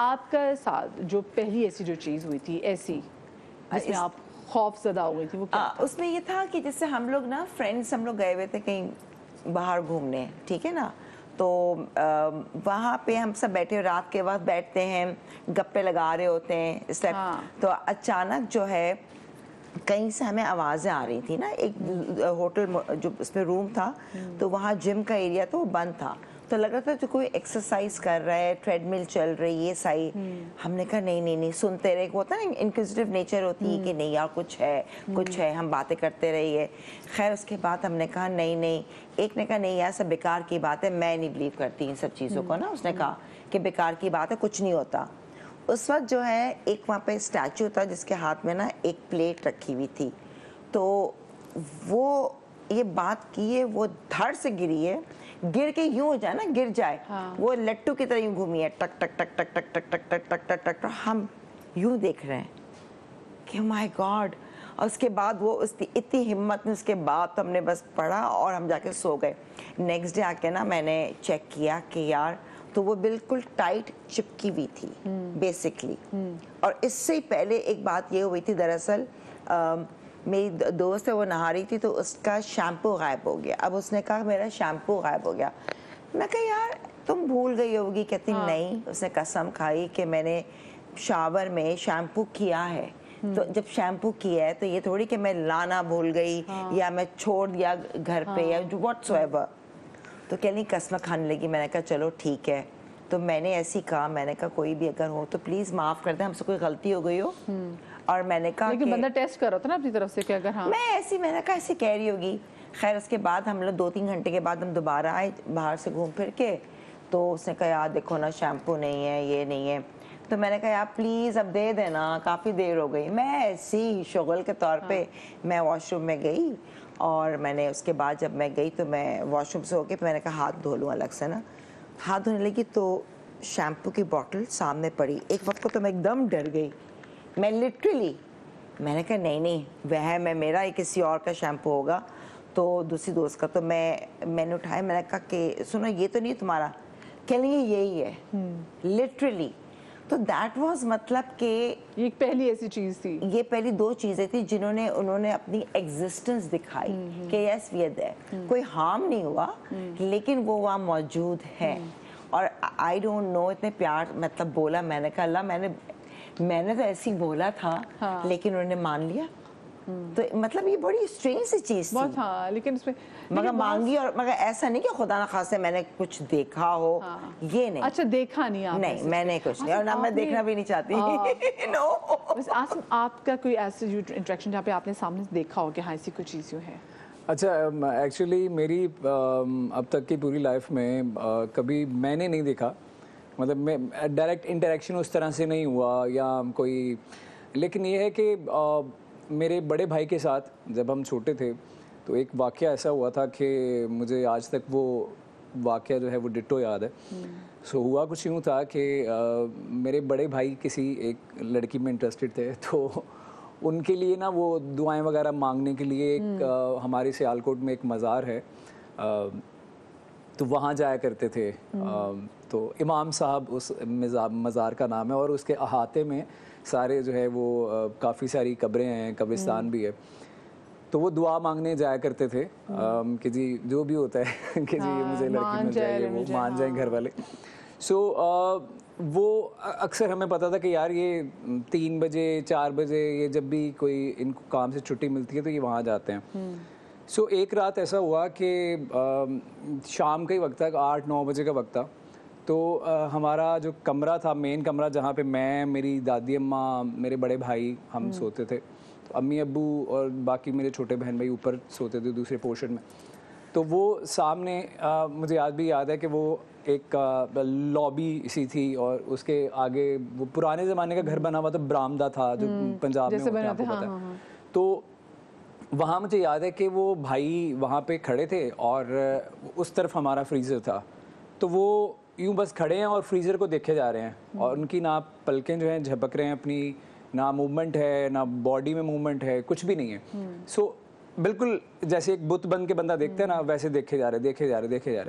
آپ کا ساتھ جو پہلی ایسی جو چیز ہوئی تھی ایسی جس میں آپ خوف زدہ ہو گئی تھی وہ کیا تھا؟ اس میں یہ تھا کہ جس سے ہم لوگ نا فرینڈس ہم لوگ گئے ہوئے تھے کہیں باہر گھومنے, ٹھیک ہے نا, تو وہاں پہ ہم سب بیٹھے رات کے وقت بیٹھتے ہیں گپے لگا رہے ہوتے ہیں اس ٹائپ, تو اچانک جو ہے کہیں سے ہمیں آوازیں آ رہی تھی نا, ایک ہوٹل جو اس میں روم تھا تو وہاں جم کا ایریا تو وہ بند تھا, تو لگ رہا تھا جو کوئی ایکسرسائز کر رہا ہے, ٹریڈ مل چل رہی ہے صحیح. ہم نے کہا نہیں نہیں نہیں, سنتے رہے, ہوتا ہے نا انکوزیٹو نیچر ہوتی ہے کہ نہیں یار کچھ ہے, ہم باتیں کرتے رہیے. خیر اس کے بعد ہم نے کہا نہیں نہیں, ایک نے کہا نہیں یار سب بیکار کی بات ہے, میں نہیں بلیو کرتی ان سب چیزوں کو نا, اس نے کہا کہ بیکار کی بات ہے, کچھ نہیں ہوتا. اس وقت جو ہے ایک وہاں پہ اسٹیچو تھا جس کے ہاتھ میں نا ایک پلیٹ رکھی ہوئی تھی, تو وہ یہ بات کی ہے, وہ دھڑ سے گری ہے, گر کے یوں ہو جائے نا, گر جائے, وہ لٹو کی طرح یوں گھومی ہے, ٹک ٹک ٹک ٹک ٹک ٹک ٹک ٹک ٹک ٹک ٹک, ہم یوں دیکھ رہے ہیں کہ مائی گاڈ. اور اس کے بعد وہ اتنی ہمت میں, اس کے بعد ہم نے بس پڑھا اور ہم جا کے سو گئے. نیکسٹ ڈے آ کے نا میں نے چیک کیا کہ یار تو وہ بالکل ٹائٹ چپکی ہوئی تھی بیسکلی. اور اس سے پہلے ایک بات یہ ہوئی تھی, دراصل میری دوست ہے وہ نہا رہی تھی تو اس کا شیمپو غائب ہو گیا. اب اس نے کہا میرا شیمپو غائب ہو گیا. میں کہا یار تم بھول گئی ہوگی. کہتی نہیں, اس نے قسم کھائی کہ میں نے شاور میں شیمپو کیا ہے. تو جب شیمپو کیا ہے تو یہ تھوڑی کہ میں لانا بھول گئی یا میں چھوڑ دیا گھر پہ یا واٹ سو ایور. تو کہہ نہیں قسم کھانے لگی. میں نے کہا چلو ٹھیک ہے. تو میں نے ایسی کہا, میں نے کہا کوئی بھی اگر ہو تو پلیز معاف کر دیں, ہم سے کوئی غلطی ہو گئی ہو. اور میں نے کہا لیکن بندہ ٹیسٹ کر رہا تھا نا اپنی طرف سے کہ اگر ہاں میں نے کہا ایسی کہہ رہی ہوگی. خیر اس کے بعد ہم لوگ 2-3 گھنٹے کے بعد ہم دوبارہ آئے باہر سے گھوم پھر کے, تو اس نے کہا یار دیکھو نا شیمپو نہیں ہے, یہ نہیں ہے. تو میں نے کہا یار پلیز اب دے دینا, کافی دیر ہو گئی. میں ایسی شغل کے طور پہ میں واش روم میں گئی, اور میں نے اس کے بعد جب میں گئی تو میں واش روم سے ہو کے میں نے کہا ہاتھ دھو لوں الگ سے نا. ہاتھ دھونے لگی تو شیمپو کی بوٹل سامنے پڑی. ایک وقت کو تو میں ایک دم ڈر گئی, میں لٹرلی میں نے کہا نہیں نہیں وہم ہے میرا, یہ کسی اور کا شیمپو ہوگا. تو دوسری دوست کا, تو میں نے اٹھایا, میں نے کہا کہ سنو یہ تو نہیں تمہارا, کہہ لیں یہی ہے لٹرلی. تو دیٹ واز مطلب کہ یہ پہلی ایسی چیز تھی, یہ پہلی 2 چیزیں تھیں انہوں نے اپنی ایگزسٹنس دکھائی کہ یس وی آر دیئر. کوئی ہارم نہیں ہوا لیکن وہ وہاں موجود ہے. اور آئی ڈونٹ نو اتنے پیار مطلب بولا. میں نے کہا اللہ میں نے تو ایسی بولا تھا لیکن انہوں نے مان لیا. تو مطلب یہ بڑی اسٹرینج سی چیز تھی بہت. ہاں لیکن اس میں مگر مانگی, اور مگر ایسا نہیں کہ خدا نخواستہ میں نے کچھ دیکھا ہو, یہ نہیں. اچھا دیکھا نہیں آپ؟ نہیں میں نے کچھ نہیں, اور نہ میں دیکھنا بھی نہیں چاہتی. آپ کا کوئی ایسی انٹریکشن جہاں پہ آپ نے سامنے دیکھا ہو کہ ہاں ایسی کوئی چیز ہے؟ اچھا ایکچولی میری اب تک کی پوری لائف میں کبھی میں نے نہیں دیکھا, مطلب میں ڈائریکٹ انٹریکشن اس طرح سے نہیں ہوا یا کوئی. لیکن یہ ہے کہ میرے بڑے بھائی کے ساتھ جب ہم چھوٹے تھے تو ایک واقعہ ایسا ہوا تھا کہ مجھے آج تک وہ واقعہ جو ہے وہ ڈٹو یاد ہے. سو ہوا کچھ یوں تھا کہ میرے بڑے بھائی کسی ایک لڑکی میں انٹرسٹڈ تھے, تو ان کے لیے نا وہ دعائیں وغیرہ مانگنے کے لیے ایک ہمارے سیالکوٹ میں ایک مزار ہے, تو وہاں جایا کرتے تھے. تو امام صاحب اس مزار کا نام ہے, اور اس کے احاطے میں سارے جو ہے وہ کافی ساری قبریں ہیں, قبرستان بھی ہے. تو وہ دعا مانگنے جایا کرتے تھے کہ جی جو بھی ہوتا ہے کہ جی مجھے لڑکی مل جائے, وہ مان جائیں گھر والے. سو وہ اکثر ہمیں پتا تھا کہ یار یہ 3 بجے 4 بجے یہ جب بھی کوئی ان کو کام سے چھٹی ملتی ہے تو یہ وہاں جاتے ہیں. سو ایک رات ایسا ہوا کہ شام کا ہی وقت تھا, 8-9 بجے کا وقت تھا. تو ہمارا جو کمرہ تھا, مین کمرہ, جہاں پہ میں, میری دادی اماں, میرے بڑے بھائی ہم سوتے تھے. تو امی ابو اور باقی میرے چھوٹے بہن بھائی اوپر سوتے تھے دوسرے پورشن میں. تو وہ سامنے مجھے بھی یاد ہے کہ وہ ایک لابی سی تھی, اور اس کے آگے وہ پرانے زمانے کا گھر بنا ہوا تھا, برآمدہ تھا جو پنجاب میں ہوتا ہے, آپ کو پتہ ہے. تو وہاں مجھے یاد ہے کہ وہ بھائی وہاں پہ کھڑے تھے اور اس طرف ہمارا فریزر تھا. تو وہ یوں بس کھڑے ہیں اور فریزر کو دیکھے جا رہے ہیں, اور ان کی نہ پلکیں جو ہیں جھپک رہے ہیں اپنی, نہ موومنٹ ہے, نہ باڈی میں موومنٹ ہے, کچھ بھی نہیں ہے. سو بالکل جیسے ایک بت بن کے بندہ دیکھتا ہے نا, ویسے دیکھے جا رہے.